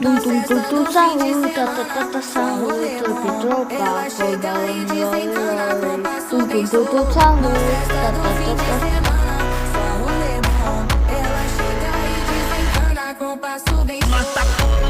Tum tum tum tum sahur, ta ta ta ta sahur, tropa tropa, acordar no lore lore. Tum tum tum tum sahur, ta ta ta ta. Ela chega e desencana com passo bem.